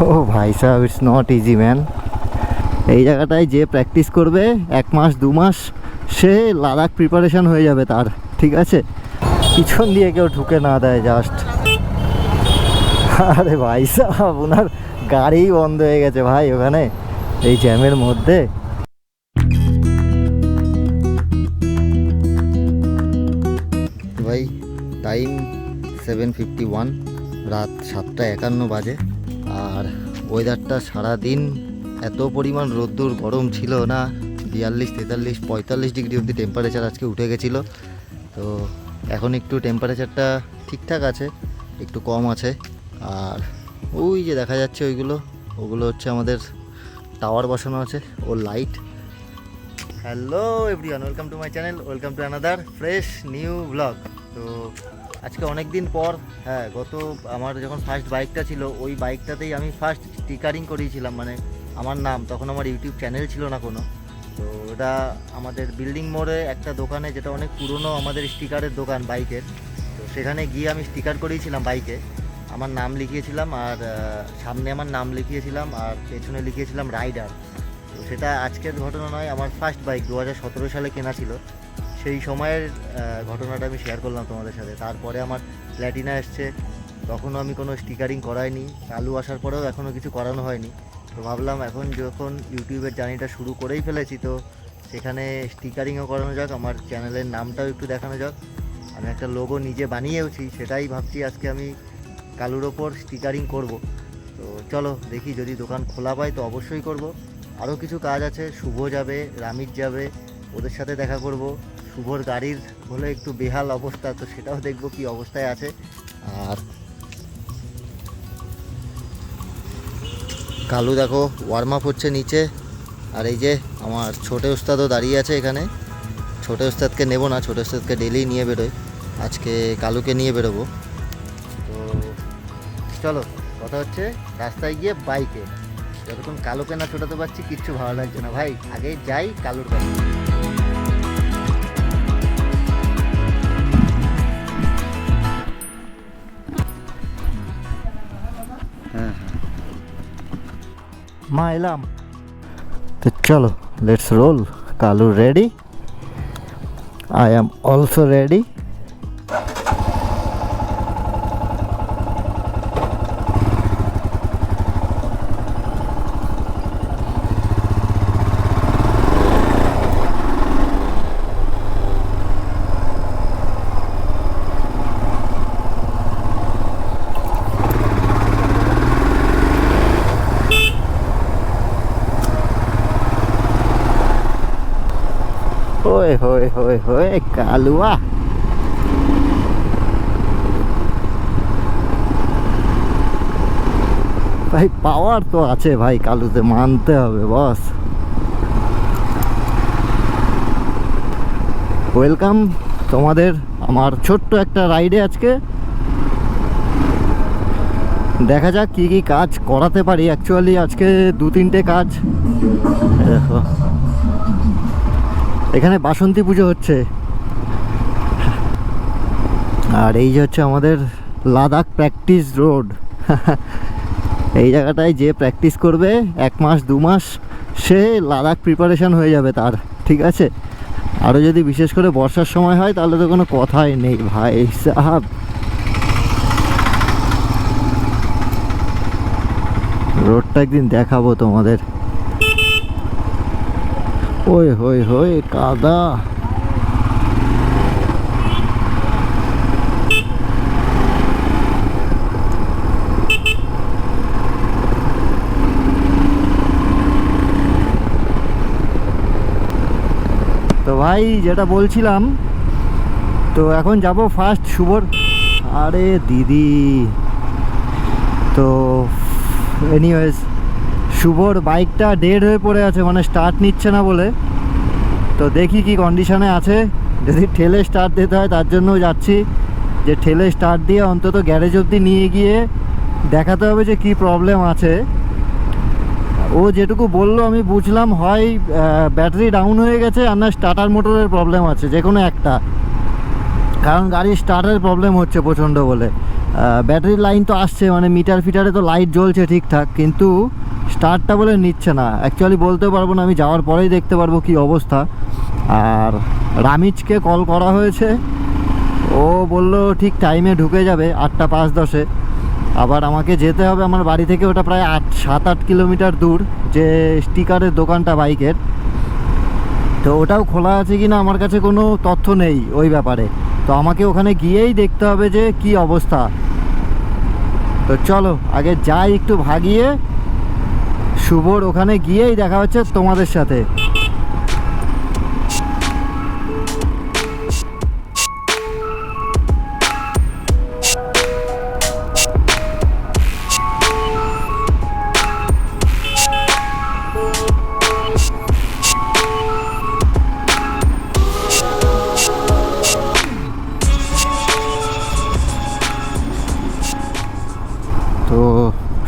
ও ভাই সাহেব, it's not easy man. এই জায়গাটায় যে প্র্যাকটিস করবে 1 মাস 2 মাস, সে লাদাখ প্রিপারেশন হয়ে যাবে তার, ঠিক আছে? পিছন দিয়ে কেউ ঢুকে না দেয় জাস্ট। আরে ভাই সাহেব, ওনার গাড়িই বন্ধ হয়ে গেছে ভাই ওখানে এই জ্যামের মধ্যে। ভাই টাইম 7:51, রাত 7:51 বাজে। আর ওয়েদারটা সারাদিন এত পরিমাণ রোদ্দুর গরম ছিল না, 42, 43, 45 ডিগ্রি অবধি টেম্পারেচার আজকে উঠে গেছিলো। তো এখন একটু টেম্পারেচারটা ঠিকঠাক আছে, একটু কম আছে। আর ওই যে দেখা যাচ্ছে ওগুলো হচ্ছে আমাদের টাওয়ার বসানো আছে, ও light. Hello everyone, welcome to my channel, welcome to another fresh new blog. তো আজকে অনেক দিন পর, হ্যাঁ, আমার যখন ফার্স্ট বাইকটা ছিল ওই বাইকটাতেই আমি ফার্স্ট স্টিকারিং করিয়েছিলাম, মানে আমার নাম। তখন আমার ইউটিউব চ্যানেল ছিল না কোনো। তো ওটা আমাদের বিল্ডিং মোড়ে একটা দোকানে, যেটা অনেক পুরনো আমাদের স্টিকারের দোকান বাইকের। তো সেখানে গিয়ে আমি স্টিকার করিয়েছিলাম বাইকে, আমার নাম লিখিয়েছিলাম, আর সামনে আমার নাম লিখিয়েছিলাম, আর পেছনে লিখিয়েছিলাম রাইডার। তো সেটা আজকের ঘটনা নয়, আমার ফার্স্ট বাইক 2017 সালে কেনা ছিল। সেই সময়ের ঘটনাটা আমি শেয়ার করলাম তোমাদের সাথে। তারপরে আমার প্ল্যাটিনা এসছে, তখনও আমি কোনো স্টিকারিং করাইনি। চালু আসার পরেও এখনও কিছু করানো হয়নি। তো ভাবলাম এখন যখন ইউটিউবের জার্নিটা শুরু করেই ফেলেছি, তো সেখানে স্টিকারিংও করানো যাক, আমার চ্যানেলের নামটাও একটু দেখানো যাক। আমি একটা লোগো নিজে বানিয়েওছি, সেটাই ভাবছি আজকে আমি কালুর ওপর স্টিকারিং করব। তো চলো দেখি, যদি দোকান খোলা পাই তো অবশ্যই করব। আরও কিছু কাজ আছে, শুভ যাবে, রামিত যাবে, ওদের সাথে দেখা করব। শুভর গাড়ির হলো একটু বেহাল অবস্থা, তো সেটাও দেখব কি অবস্থায় আছে। আর কালু দেখো ওয়ার্ম আপ হচ্ছে নিচে। আর এই যে আমার ছোটো ওস্তাদও দাঁড়িয়ে আছে এখানে। ছোটো ওস্তাদকে নেব না, ছোটো ওস্তাদকে ডেলি নিয়ে বেরোই, আজকে কালুকে নিয়ে বেরোবো। তো চলো, কথা হচ্ছে রাস্তায় গিয়ে বাইকে। যতক্ষণ কালুকে না ছোটাতে পারছি কিচ্ছু ভালো লাগছে না ভাই, আগে যাই কালুর কাছে। মা এলাম, তো চলো let's role. Kalu ready, I am also ready. Way হোয়ে হোয়ে হোয়ে কালুয়া, ভাই পাওয়ার তো আছে ভাই কালুতে, মানতে হবে বস। ওয়েলকাম তোমাদের আমার ছোট্ট একটা রাইডে। আজকে দেখা যাক কী কী কাজ করাতে পারি। অ্যাকচুয়ালি আজকে 2-3টে কাজ। দেখো এখানে বাসন্তী পুজো হচ্ছে, আর এই যে হচ্ছে আমাদের লাদাখ প্র্যাকটিস রোড। এই জায়গাটায় যে প্র্যাকটিস করবে 1 মাস 2 মাস, সে লাদাখ প্রিপারেশন হয়ে যাবে তার, ঠিক আছে? আরও যদি বিশেষ করে বর্ষার সময় হয় তাহলে তো কোনো কথাই নেই ভাই সাহাব। রোডটা একদিন দেখাবো তোমাদের। ওই হই হই কাদা। তো ভাই যেটা বলছিলাম, তো এখন যাব ফার্স্ট শুভর। আরে দিদি, তো এনিওয়েজ শুভর বাইকটা ডেড হয়ে পড়ে আছে, মানে স্টার্ট নিচ্ছে না বলে। তো দেখি কি কন্ডিশনে আছে, যদি ঠেলে স্টার্ট দিতে হয় তার জন্যও যাচ্ছি, যে ঠেলে স্টার্ট দিয়ে অন্তত গ্যারেজ অবধি নিয়ে গিয়ে দেখাতে হবে যে কি প্রবলেম আছে। ও যেটুকু বললো আমি বুঝলাম, হয় ব্যাটারি ডাউন হয়ে গেছে আর না স্টার্টার মোটরের প্রবলেম আছে, যে কোনো একটা। কারণ গাড়ির স্টার্টের প্রবলেম হচ্ছে প্রচণ্ড বলে। ব্যাটারির লাইন তো আসছে, মানে মিটার ফিটারে তো লাইট জ্বলছে ঠিকঠাক, কিন্তু স্টার্টটা বলে নিচ্ছে না। অ্যাকচুয়ালি বলতে পারবো না, আমি যাওয়ার পরেই দেখতে পারবো কি অবস্থা। আর রামিজকে কল করা হয়েছে, ও বলল ঠিক টাইমে ঢুকে যাবে 8টা 5-10-এ। আবার আমাকে যেতে হবে আমার বাড়ি থেকে, ওটা প্রায় 7-8 কিলোমিটার দূর, যে স্টিকারের দোকানটা বাইকের। তো ওটাও খোলা আছে কি না আমার কাছে কোনো তথ্য নেই ওই ব্যাপারে। তো আমাকে ওখানে গিয়েই দেখতে হবে যে কি অবস্থা। তো চলো আগে যাই একটু ভাগিয়ে, শুভর ওখানে গিয়েই দেখা হচ্ছে তোমাদের সাথে। তো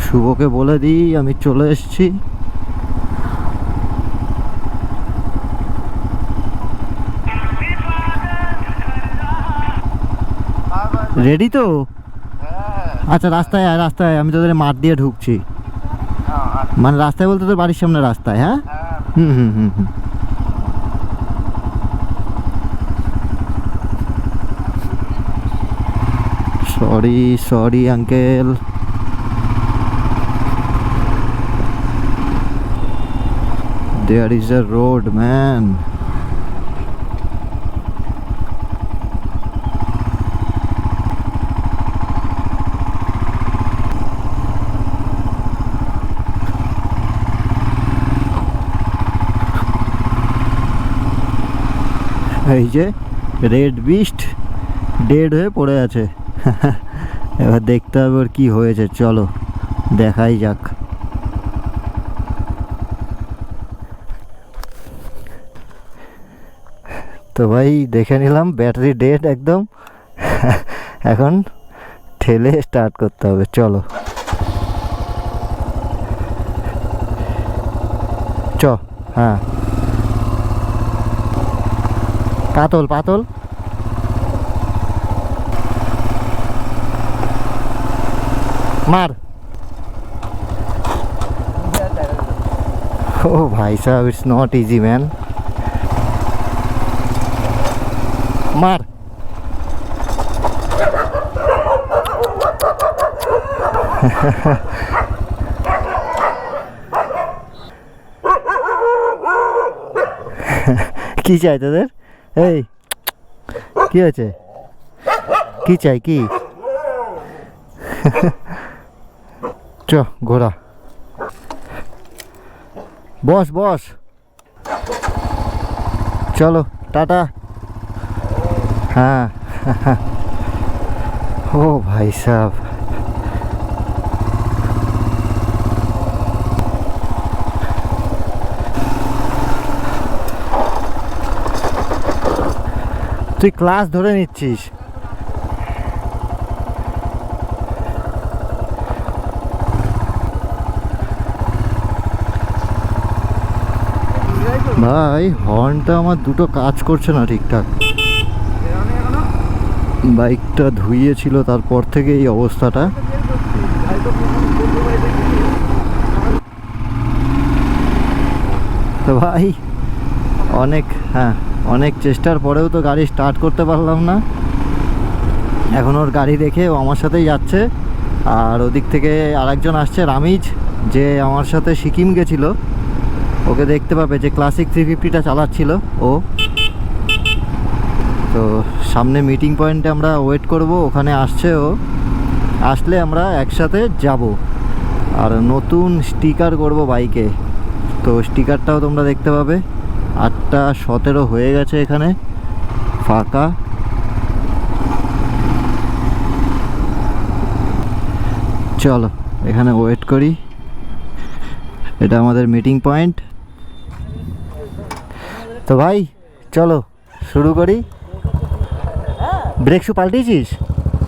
শুভকে বলে দিই আমি চলে এসেছি। রেডি তো? আচ্ছা রাস্তায় আয়, রাস্তায় আয়, আমি তোদের মাঠ দিয়ে ঢুকছি। মানে রাস্তায় বলতে তোর বাড়ির সামনে রাস্তায়? হ্যাঁ, হুম হুম হুম হুম। Sorry sorry uncle. There is a road, man. এই যে রেড বিস্ট ডেড হয়ে পড়ে আছে। এবার দেখতে হবে ওর কি হয়েছে, চলো দেখাই যাক। তো ভাই দেখে নিলাম ব্যাটারি ডেড একদম। এখন ঠেলে স্টার্ট করতে হবে, চলো। হ্যাঁ, পাতল পাতল। মার। ও ভাই সাহেব, ইটস নট ইজি ম্যান। মার। কি চাই তোদের? এই কি হয়েছে? কি চাই কি? চ ঘোড়া, বস বস, চলো টাটা। হ্যাঁ। ও ভাই সাহেব, তুই ক্লাস ধরে নিচ্ছিস? ভাই হর্নটা আমার দুটো কাজ করছে না ঠিকঠাক। বাইকটা ধুইয়েছিল তারপর থেকে এই অবস্থাটা। তো ভাই অনেক চেষ্টার পরেও তো গাড়ি স্টার্ট করতে পারলাম না। এখন ওর গাড়ি রেখে ও আমার সাথেই যাচ্ছে। আর ওদিক থেকে আরেকজন আসছে, রামিজ, যে আমার সাথে সিকিম গেছিলো। ওকে দেখতে পাবে, যে ক্লাসিক 350টা চালাচ্ছিল ও। তো সামনে মিটিং পয়েন্টে আমরা ওয়েট করব, ওখানে আসছে ও। আসলে আমরা একসাথে যাব আর নতুন স্টিকার করব বাইকে। তো স্টিকারটাও তোমরা দেখতে পাবে। 8টা 17 হয়ে গেছে এখানে ফাঁকা। চলো এখানে ওয়েট করি, এটা আমাদের মিটিং পয়েন্ট। তো ভাই চলো শুরু করি। ব্রেক শু পাল্টিয়েছিস?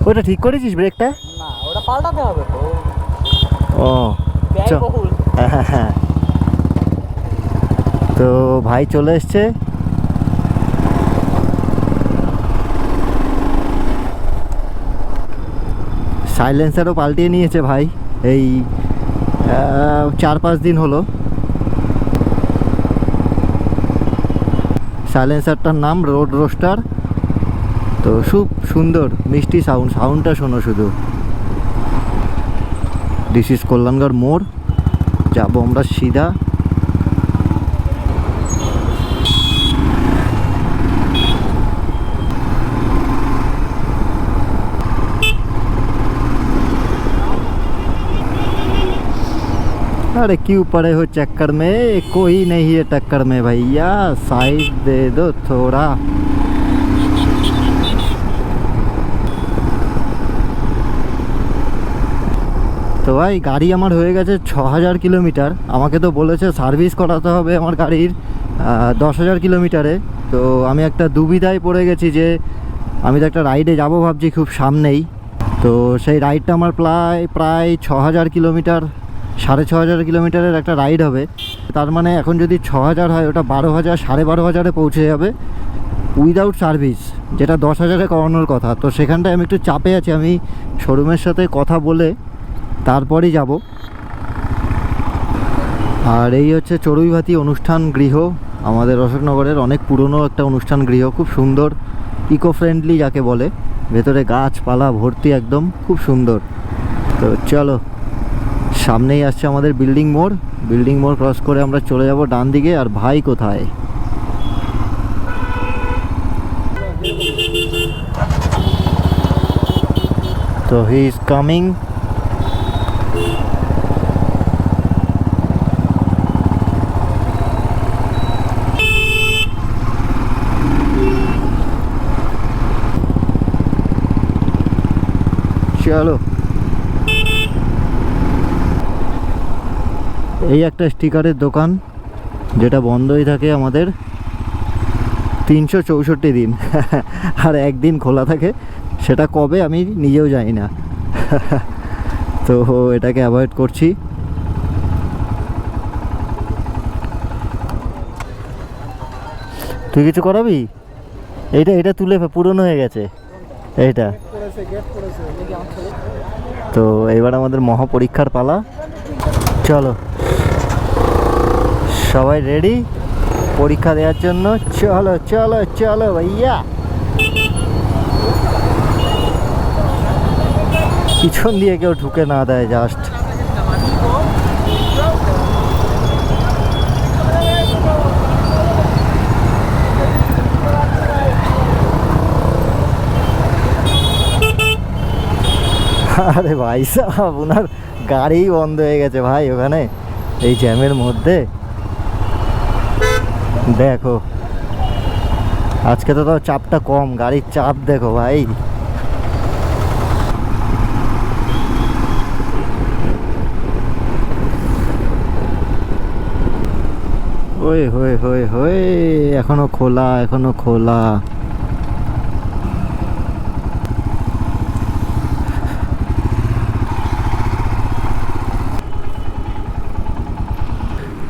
ওটা ঠিক করেছিস ব্রেকটা? না, ওটা পাল্টাতে হবে তো। ও হ্যাঁ। তো ভাই চলে এসছে। সাইলেন্সারও পাল্টিয়ে নিয়েছে ভাই, এই 4-5 দিন হলো। সাইলেন্সারটার নাম রোড রোস্টার। তো খুব সুন্দর মিষ্টি সাউন্ডটা শোনো শুধু। দিস ইজ কল্যাণগড় মোড়, যাবো আমরা সিধা। अरे क्यों पड़े हो चक्कर में, कोई नहीं है टक्कर में भैया, साइड दे दो थोड़ा। তো ভাই গাড়ি আমার হয়ে গেছে 6000 কিলোমিটার। আমাকে তো বলেছে সার্ভিস করাতে হবে আমার গাড়ির 10,000 কিলোমিটারে। তো আমি একটা দুবিধায় পড়ে গেছি যে আমি তো একটা রাইডে যাব ভাবছি খুব সামনেই। তো সেই রাইডটা আমার প্রায় 6000 কিলোমিটার, 6500 কিলোমিটারের একটা রাইড হবে। তার মানে এখন যদি 6000 হয়, ওটা 12,000, 12,500 পৌঁছে যাবে উইদাউট সার্ভিস, যেটা 10,000-এ করানোর কথা। তো সেখানটায় আমি একটু চাপে আছি। আমি শোরুমের সাথে কথা বলে তারপরই যাব। আর এই হচ্ছে চড়ুইভাতি অনুষ্ঠান গৃহ, আমাদের অশোকনগরের অনেক পুরনো একটা অনুষ্ঠান গৃহ, খুব সুন্দর, ইকো ফ্রেন্ডলি যাকে বলে, ভেতরে গাছপালা ভর্তি, একদম খুব সুন্দর। তো চলো, সামনেই আসছে আমাদের বিল্ডিং মোড়। বিল্ডিং মোড় ক্রস করে আমরা চলে যাব ডান দিকে। আর ভাই কোথায়? তো হি ইজ কামিং। চলো, এই একটা স্টিকারের দোকান যেটা বন্ধই থাকে আমাদের 364 দিন আর একদিন খোলা থাকে, সেটা কবে আমি নিজেও জানি না। তো এটাকে অ্যাভয়েড করছি। তুই কিছু করাবি? এটা তুলে পুরনো হয়ে গেছে এইটা। তো এবার আমাদের মহাপরীক্ষার পালা। চলো সবাই রেডি পরীক্ষা দেওয়ার জন্য। চলো চলো চলো ভাইয়া। পিছন দিয়ে কেউ ঢুকে না দেয় জাস্ট। আরে ভাই সাহেব, ওনার গাড়ি বন্ধ হয়ে গেছে ভাই ওখানে এই জ্যামের মধ্যে। দেখো আজকে তো তাও চাপটা কম, গাড়ির চাপ দেখো ভাই। ওই হয়ে হয়ে হয়ে এখনো খোলা, এখনো খোলা।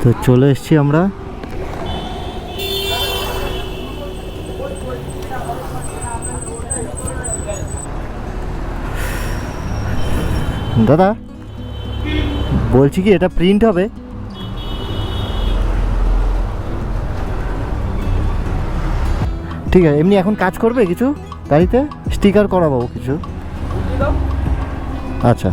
তো চলে এসছি আমরা। দাদা বলছি কি, এটা প্রিন্ট হবে? ঠিক আছে, এমনি এখন কাজ করবে কিছু গাড়িতে? স্টিকার করাবো কিছু? আচ্ছা।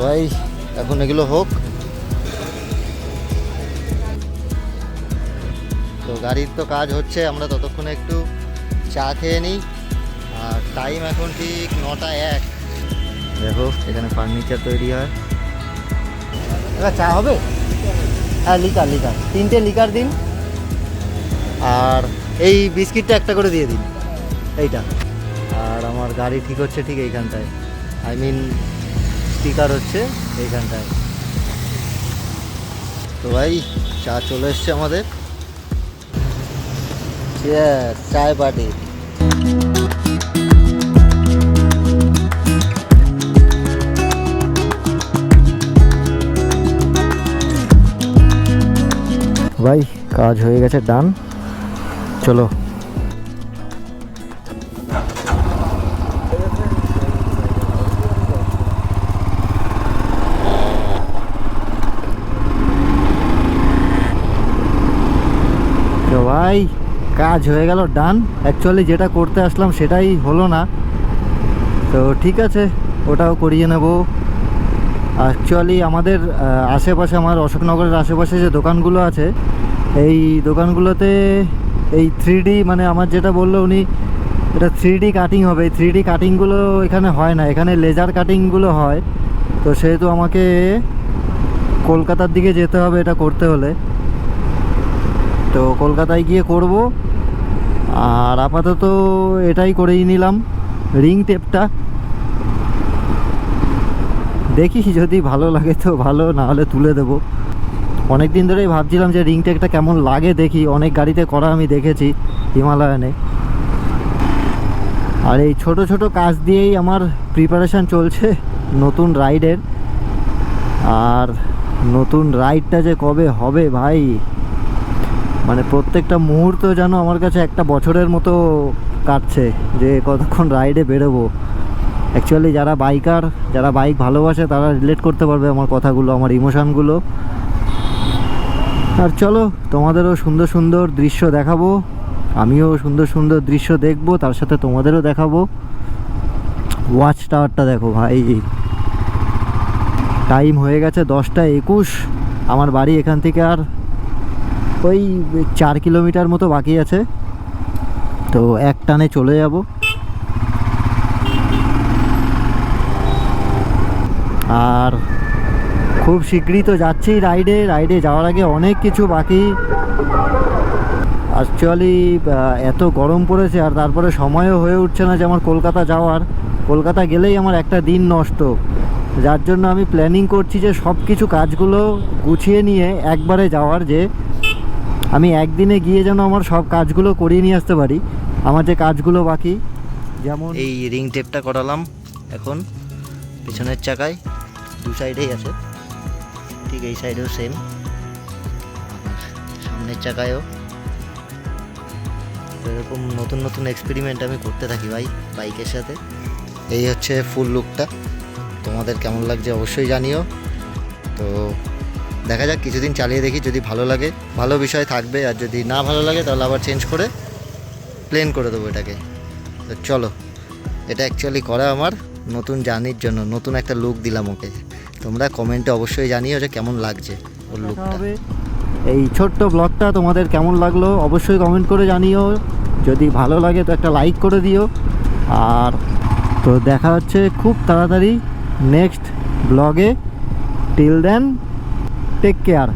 ভাই এখন এগুলো হোক। তো গাড়ির তো কাজ হচ্ছে, আমরা ততক্ষণে একটু চা খেয়ে নিই। আর টাইম এখন ঠিক 9টা 1। দেখো এখানে ফার্নিচার তৈরি হয়। এবার চা হবে? হ্যাঁ, লিকার 3টে লিকার দিন। আর এই বিস্কিটটা একটা করে দিয়ে দিন, এইটা। আর আমার গাড়ি ঠিক হচ্ছে ঠিক এইখানটায়, আই মিন স্টিকার হচ্ছে এইখানটায়। তো ভাই চা চলে এসছে আমাদের। চায় পার্টি। তো ভাই কাজ হয়ে গেছে, ডান। চলো তো ভাই কাজ হয়ে গেল, ডান। অ্যাকচুয়ালি যেটা করতে আসলাম সেটাই হলো না, তো ঠিক আছে ওটাও করিয়ে নেব। অ্যাকচুয়ালি আমাদের আশেপাশে, আমার অশোকনগরের আশেপাশে যে দোকানগুলো আছে, এই দোকানগুলোতে এই 3D মানে আমার যেটা বললো উনি, এটা 3D কাটিং হবে। এই 3D কাটিংগুলো এখানে হয় না, এখানে লেজার কাটিংগুলো হয়। তো সেহেতু আমাকে কলকাতার দিকে যেতে হবে এটা করতে হলে, তো কলকাতায় গিয়ে করব। আর আপাতত এটাই করেই নিলাম, রিং টেপটা। দেখি যদি ভালো লাগে তো ভালো, না হলে তুলে দেবো। অনেক দিন ধরেই ভাবছিলাম যে রিং টেপটা কেমন লাগে দেখি, অনেক গাড়িতে করা আমি দেখেছি হিমালয়ানে। আর এই ছোট ছোট কাজ দিয়েই আমার প্রিপারেশান চলছে নতুন রাইডের। আর নতুন রাইডটা যে কবে হবে ভাই, মানে প্রত্যেকটা মুহূর্ত যেন আমার কাছে একটা বছরের মতো কাটছে, যে কতক্ষণ রাইডে বেরোবো। অ্যাকচুয়ালি যারা বাইকার, যারা বাইক ভালোবাসে, তারা রিলেট করতে পারবে আমার কথাগুলো, আমার ইমোশানগুলো। আর চলো তোমাদেরও সুন্দর সুন্দর দৃশ্য দেখাবো, আমিও সুন্দর সুন্দর দৃশ্য দেখবো, তার সাথে তোমাদেরও দেখাবো। ওয়াচ টাওয়ারটা দেখো ভাই, টাইম হয়ে গেছে 10টা 21। আমার বাড়ি এখান থেকে আর ওই 4 কিলোমিটার মতো বাকি আছে, তো এক টানে চলে যাব। আর খুব শীঘ্রই তো যাচ্ছি রাইডে যাওয়ার আগে অনেক কিছু বাকি। অ্যাকচুয়ালি এত গরম পড়েছে, আর তারপরে সময়ও হয়ে উঠছে না যে আমার কলকাতা যাওয়ার। কলকাতা গেলেই আমার একটা দিন নষ্ট, যার জন্য আমি প্ল্যানিং করছি যে সব কিছু কাজগুলো গুছিয়ে নিয়ে একবারে যাওয়ার, যে আমি একদিনে গিয়ে যেন আমার সব কাজগুলো করিয়ে নিয়ে আসতে পারি, আমার যে কাজগুলো বাকি। যেমন এই রিং টেপটা করালাম এখন পেছনের চাকায়, দু সাইডেই আছে, ঠিক এই সাইডেও সেম, সামনের চাকায়ও। এরকম নতুন নতুন এক্সপেরিমেন্ট আমি করতে থাকি ভাই বাইকের সাথে। এই হচ্ছে ফুল লুকটা, তোমাদের কেমন লাগছে অবশ্যই জানিও। তো দেখা যাক, কিছুদিন চালিয়ে দেখি, যদি ভালো লাগে ভালো বিষয় থাকবে, আর যদি না ভালো লাগে তাহলে আবার চেঞ্জ করে প্লেন করে দেবো এটাকে। তো চলো, এটা অ্যাকচুয়ালি করা আমার নতুন জার্নির জন্য, নতুন একটা লুক দিলাম ওকে। তোমরা কমেন্টে অবশ্যই জানিও যে কেমন লাগছে ওর লুকটা। এই ছোট্ট ব্লগটা তোমাদের কেমন লাগলো অবশ্যই কমেন্ট করে জানিও, যদি ভালো লাগে তো একটা লাইক করে দিও। আর তো দেখা হচ্ছে খুব তাড়াতাড়ি নেক্সট ব্লগে। Till then take care.